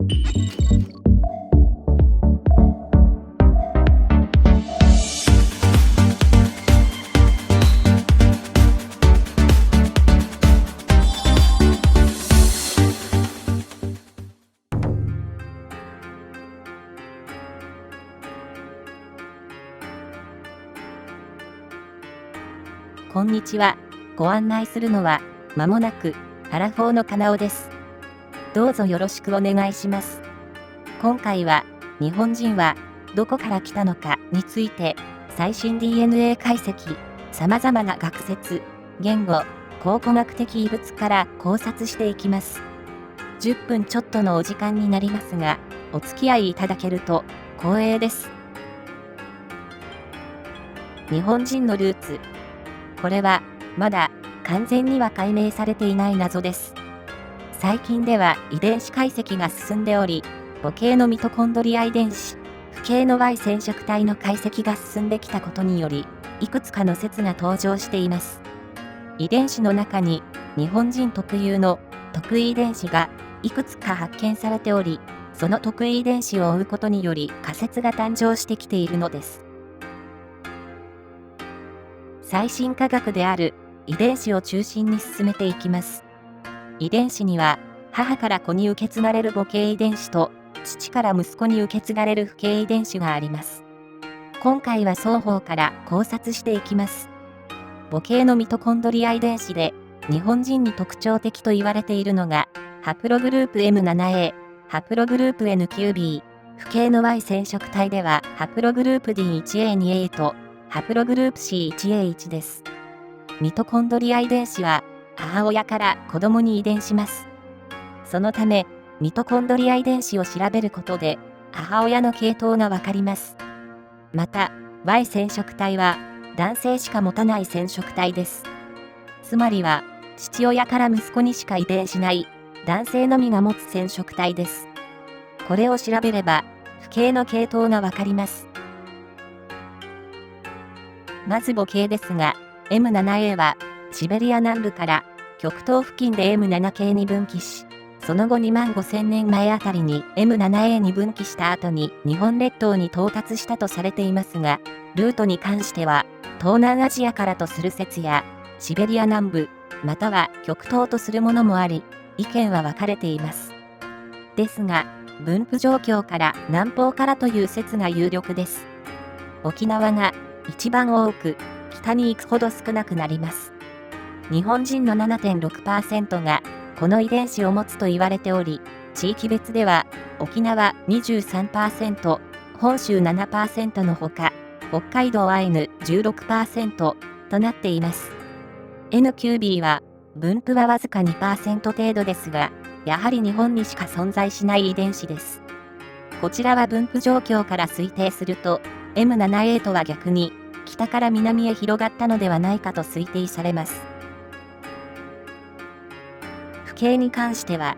こんにちは。ご案内するのは、まもなく、アラフォーのかなおです。どうぞよろしくお願いします。今回は、日本人は、どこから来たのかについて、最新 DNA 解析、様々な学説、言語、考古学的遺物から考察していきます。10分ちょっとのお時間になりますが、お付き合いいただけると、光栄です。日本人のルーツ。これは、まだ完全には解明されていない謎です。最近では遺伝子解析が進んでおり、母系のミトコンドリア遺伝子、父系の Y 染色体の解析が進んできたことにより、いくつかの説が登場しています。遺伝子の中に、日本人特有の特異遺伝子がいくつか発見されており、その特異遺伝子を追うことにより仮説が誕生してきているのです。最新科学である遺伝子を中心に進めていきます。遺伝子には、母から子に受け継がれる母系遺伝子と、父から息子に受け継がれる父系遺伝子があります。今回は双方から考察していきます。母系のミトコンドリア遺伝子で、日本人に特徴的と言われているのが、ハプログループ M7A、ハプログループ N9B、父系の Y 染色体では、ハプログループ D1A2A と、ハプログループ C1A1 です。ミトコンドリア遺伝子は母親から子供に遺伝します。そのため、ミトコンドリア遺伝子を調べることで母親の系統がわかります。また、Y 染色体は男性しか持たない染色体です。つまりは、父親から息子にしか遺伝しない男性のみが持つ染色体です。これを調べれば、父系の系統がわかります。まず母系ですが、M7A はシベリア南部から極東付近で M7 系に分岐し、その後25000年前あたりに M7A に分岐した後に日本列島に到達したとされていますが、ルートに関しては東南アジアからとする説やシベリア南部、または極東とするものもあり、意見は分かれています。ですが、分布状況から南方からという説が有力です。沖縄が一番多く、北に行くほど少なくなります。日本人の 7.6% がこの遺伝子を持つと言われており、地域別では沖縄 23%、本州 7% のほか、北海道アイヌ 16% となっています。N9B は分布はわずか 2% 程度ですが、やはり日本にしか存在しない遺伝子です。こちらは分布状況から推定すると、M7A とは逆に北から南へ広がったのではないかと推定されます。父系に関しては、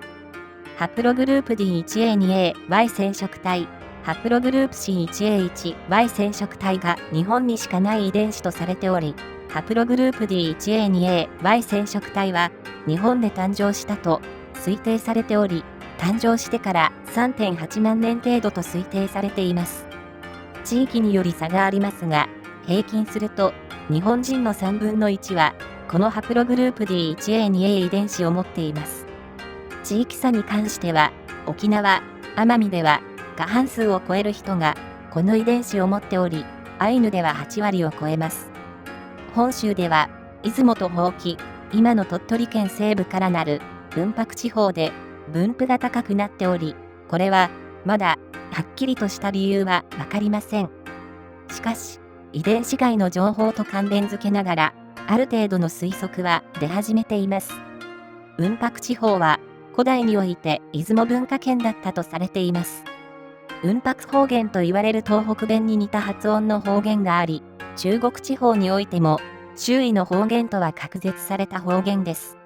ハプログループ D1A2A Y 染色体、ハプログループ C1A1 Y 染色体が日本にしかない遺伝子とされており、ハプログループ D1A2A Y 染色体は日本で誕生したと推定されており、誕生してから 3.8 万年程度と推定されています。地域により差がありますが、平均すると、日本人の3分の1は、このハプログループ D1A2A 遺伝子を持っています。地域差に関しては、沖縄、奄美では、過半数を超える人が、この遺伝子を持っており、アイヌでは8割を超えます。本州では、出雲と伯耆、今の鳥取県西部からなる、雲白地方で、分布が高くなっており、これは、まだ、はっきりとした理由はわかりません。しかし、遺伝子外の情報と関連付けながら、ある程度の推測は出始めています。雲白地方は、古代において出雲文化圏だったとされています。雲白方言と言われる東北弁に似た発音の方言があり、中国地方においても、周囲の方言とは隔絶された方言です。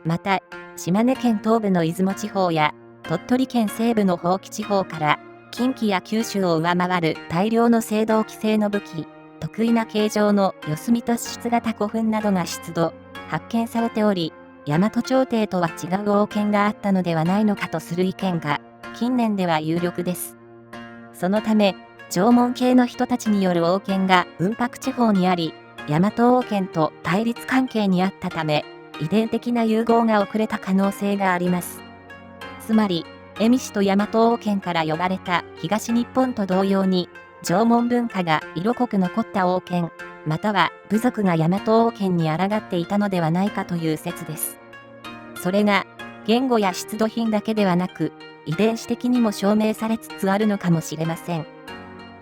また、島根県東部の出雲地方や、鳥取県西部の伯耆地方から、近畿や九州を上回る大量の青銅器製の武器、特異な形状の四隅突出型古墳などが出土、発見されており、大和朝廷とは違う王権があったのではないのかとする意見が近年では有力です。そのため、縄文系の人たちによる王権が雲白地方にあり、大和王権と対立関係にあったため、遺伝的な融合が遅れた可能性があります。つまり、蝦夷と大和王権から呼ばれた東日本と同様に、縄文文化が色濃く残った王権、または部族が大和王権に抗っていたのではないかという説です。それが、言語や出土品だけではなく、遺伝子的にも証明されつつあるのかもしれません。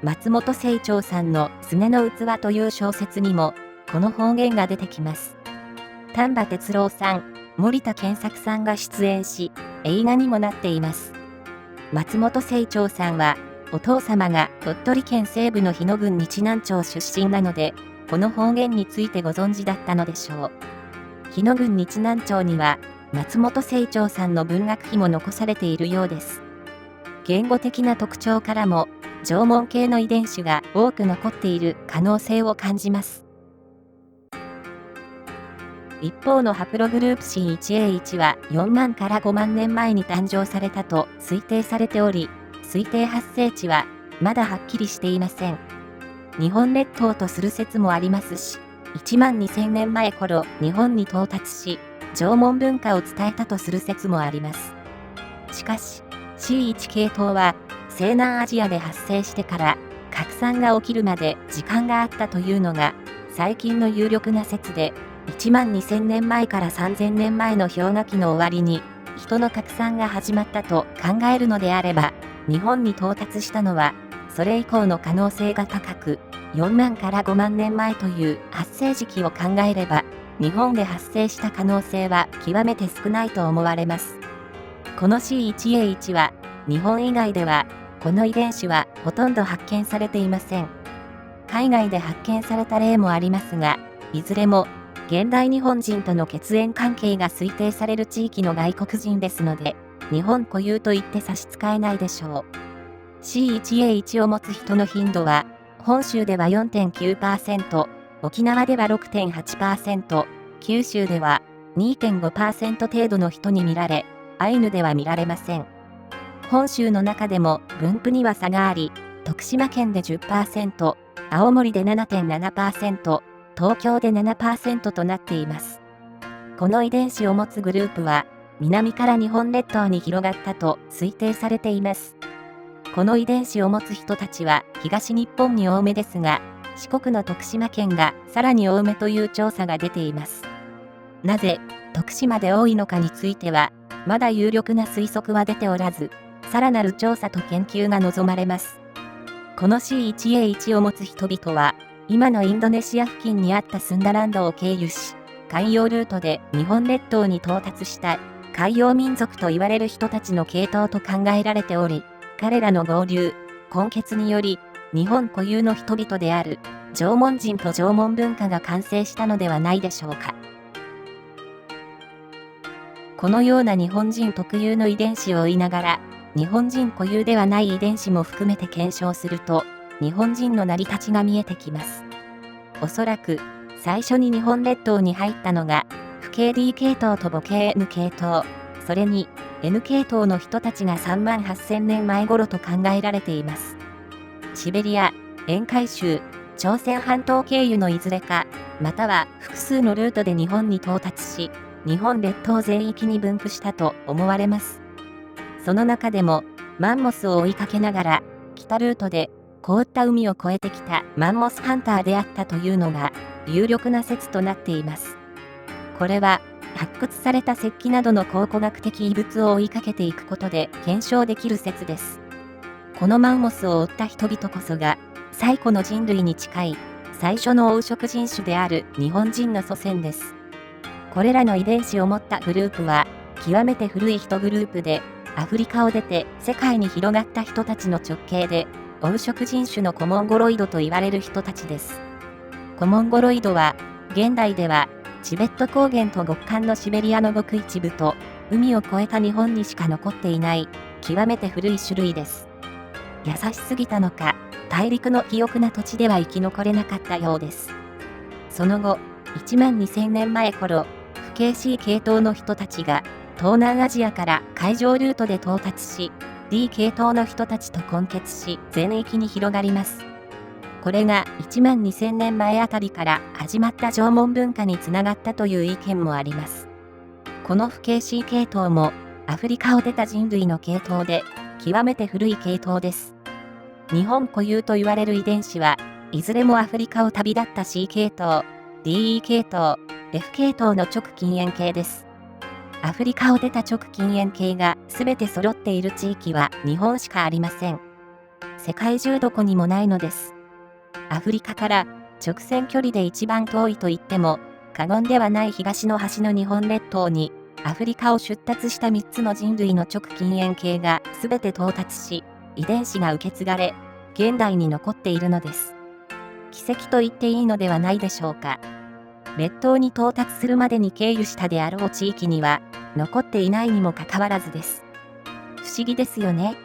松本清張さんのすねの器という小説にも、この方言が出てきます。丹波哲郎さん、森田健作さんが出演し、映画にもなっています。松本清張さんは、お父様が鳥取県西部の日野郡日南町出身なので、この方言についてご存知だったのでしょう。日野郡日南町には、松本清張さんの文学碑も残されているようです。言語的な特徴からも、縄文系の遺伝子が多く残っている可能性を感じます。一方のハプログループ C1A1 は4万から5万年前に誕生されたと推定されており、推定発生地はまだはっきりしていません。日本列島とする説もありますし、1万2000年前頃日本に到達し、縄文文化を伝えたとする説もあります。しかし、C1 系統は西南アジアで発生してから拡散が起きるまで時間があったというのが最近の有力な説で、1万2000年前から3000年前の氷河期の終わりに人の拡散が始まったと考えるのであれば、日本に到達したのはそれ以降の可能性が高く、4万から5万年前という発生時期を考えれば、日本で発生した可能性は極めて少ないと思われます。この C1A1 は日本以外ではこの遺伝子はほとんど発見されていません。海外で発見された例もありますが、いずれも現代日本人との血縁関係が推定される地域の外国人ですので、日本固有と言って差し支えないでしょう。C1A1 を持つ人の頻度は、本州では 4.9%、沖縄では 6.8%、九州では 2.5% 程度の人に見られ、アイヌでは見られません。本州の中でも分布には差があり、徳島県で 10%、青森で 7.7%、東京で 7% となっています。この遺伝子を持つグループは、南から日本列島に広がったと推定されています。この遺伝子を持つ人たちは東日本に多めですが、四国の徳島県がさらに多めという調査が出ています。なぜ徳島で多いのかについては、まだ有力な推測は出ておらず、さらなる調査と研究が望まれます。この C1A1 を持つ人々は、今のインドネシア付近にあったスンダランドを経由し、海洋ルートで日本列島に到達した海洋民族と言われる人たちの系統と考えられており、彼らの合流、混血により、日本固有の人々である縄文人と縄文文化が完成したのではないでしょうか。このような日本人特有の遺伝子を追いながら、日本人固有ではない遺伝子も含めて検証すると、日本人の成り立ちが見えてきます。おそらく、最初に日本列島に入ったのが、父系 D 系統と母系 N 系統、それに N 系統の人たちが3万8000年前頃と考えられています。シベリア、沿海州、朝鮮半島経由のいずれか、または複数のルートで日本に到達し、日本列島全域に分布したと思われます。その中でも、マンモスを追いかけながら、北ルートで凍った海を越えてきたマンモスハンターであったというのが有力な説となっています。これは発掘された石器などの考古学的遺物を追いかけていくことで検証できる説です。このマンモスを追った人々こそが最古の人類に近い最初の黄色人種である日本人の祖先です。これらの遺伝子を持ったグループは極めて古い人グループで、アフリカを出て世界に広がった人たちの直系で、黄色人種のコモンゴロイドと言われる人たちです。コモンゴロイドは、現代では、チベット高原と極寒のシベリアのごく一部と、海を越えた日本にしか残っていない、極めて古い種類です。優しすぎたのか、大陸の肥沃な土地では生き残れなかったようです。その後、1万2000年前頃、父系 C 系統の人たちが、東南アジアから海上ルートで到達し、D 系統の人たちと混血し、全域に広がります。これが1万2000年前あたりから始まった縄文文化につながったという意見もあります。この不系 C 系統もアフリカを出た人類の系統で極めて古い系統です。日本固有と言われる遺伝子はいずれもアフリカを旅立った C 系統、DE 系統、F 系統の直近縁系です。アフリカを出た直近縁系が全て揃っている地域は日本しかありません。世界中どこにもないのです。アフリカから直線距離で一番遠いと言っても過言ではない東の端の日本列島にアフリカを出立した3つの人類の直近縁系が全て到達し、遺伝子が受け継がれ、現代に残っているのです。奇跡と言っていいのではないでしょうか。列島に到達するまでに経由したであろう地域には残っていないにもかかわらずです。不思議ですよね。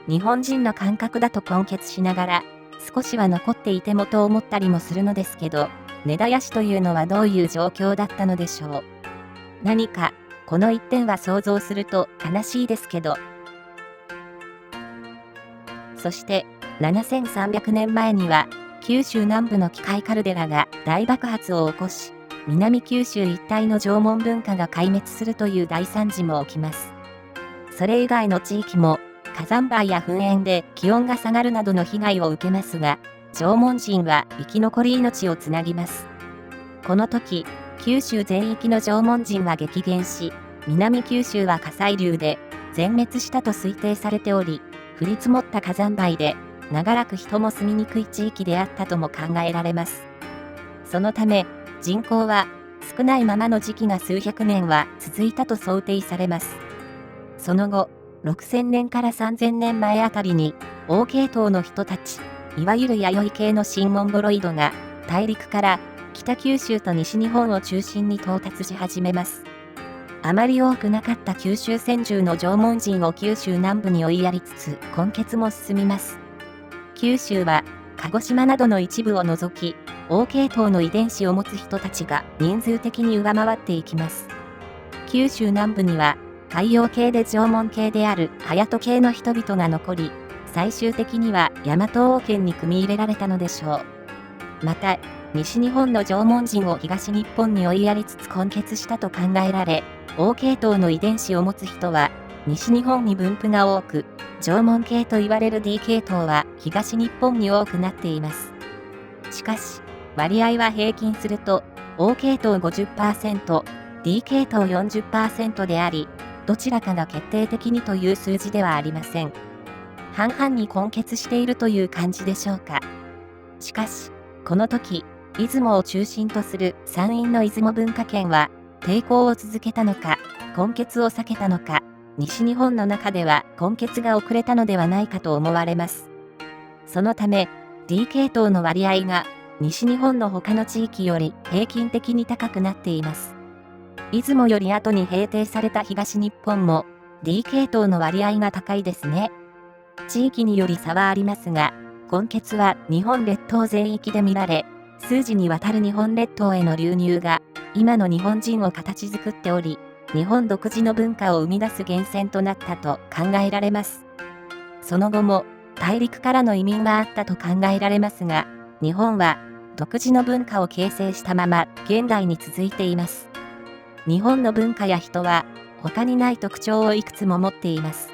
日本人の感覚だと混血しながら少しは残っていてもと思ったりもするのですけど、根絶やしというのはどういう状況だったのでしょう。何かこの一点は想像すると悲しいですけど。そして7300年前には九州南部の機械カルデラが大爆発を起こし、南九州一帯の縄文文化が壊滅するという大惨事も起きます。それ以外の地域も火山灰や噴煙で気温が下がるなどの被害を受けますが、縄文人は生き残り命をつなぎます。この時、九州全域の縄文人は激減し、南九州は火砕流で全滅したと推定されており、降り積もった火山灰で長らく人も住みにくい地域であったとも考えられます。そのため、人口は少ないままの時期が数百年は続いたと想定されます。その後、6000年から3000年前あたりに、王系統の人たち、いわゆる弥生系の新モンゴロイドが、大陸から北九州と西日本を中心に到達し始めます。あまり多くなかった九州先住の縄文人を九州南部に追いやりつつ、混血も進みます。九州は、鹿児島などの一部を除き、王系統の遺伝子を持つ人たちが人数的に上回っていきます。九州南部には、海洋系で縄文系である隼人系の人々が残り、最終的には大和王権に組み入れられたのでしょう。また、西日本の縄文人を東日本に追いやりつつ混血したと考えられ、王系統の遺伝子を持つ人は、西日本に分布が多く、縄文系と言われる D 系統は東日本に多くなっています。しかし、割合は平均すると、王系統 50%、D 系統 40% であり、どちらかが決定的にという数字ではありません。半々に混血しているという感じでしょうか。しかし、この時、出雲を中心とする山陰の出雲文化圏は、抵抗を続けたのか、混血を避けたのか、西日本の中では混血が遅れたのではないかと思われます。そのため、D 系統の割合が西日本の他の地域より平均的に高くなっています。出雲より後に平定された東日本も D 系統の割合が高いですね。地域により差はありますが、混血は日本列島全域で見られ、数次にわたる日本列島への流入が今の日本人を形作っており、日本独自の文化を生み出す源泉となったと考えられます。その後も大陸からの移民はあったと考えられますが、日本は独自の文化を形成したまま現代に続いています。日本の文化や人は他にない特徴をいくつも持っています。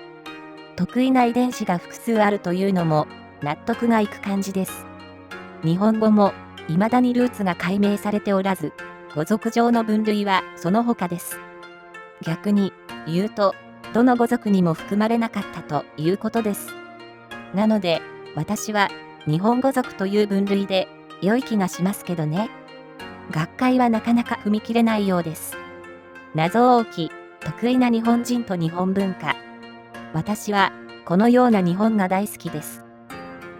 得意な遺伝子が複数あるというのも納得がいく感じです。日本語も未だにルーツが解明されておらず、語族上の分類はその他です。逆に言うと、どの語族にも含まれなかったということです。なので、私は日本語族という分類で良い気がしますけどね。学会はなかなか踏み切れないようです。謎多き、得意な日本人と日本文化。私はこのような日本が大好きです。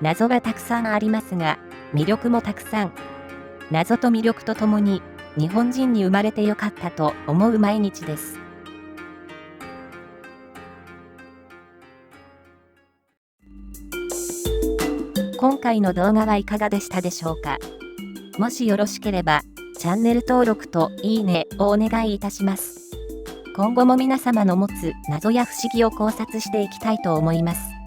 謎がたくさんありますが、魅力もたくさん。謎と魅力とともに、日本人に生まれてよかったと思う毎日です。今回の動画はいかがでしたでしょうか。もしよろしければ、チャンネル登録といいねをお願いいたします。今後も皆様の持つ謎や不思議を考察していきたいと思います。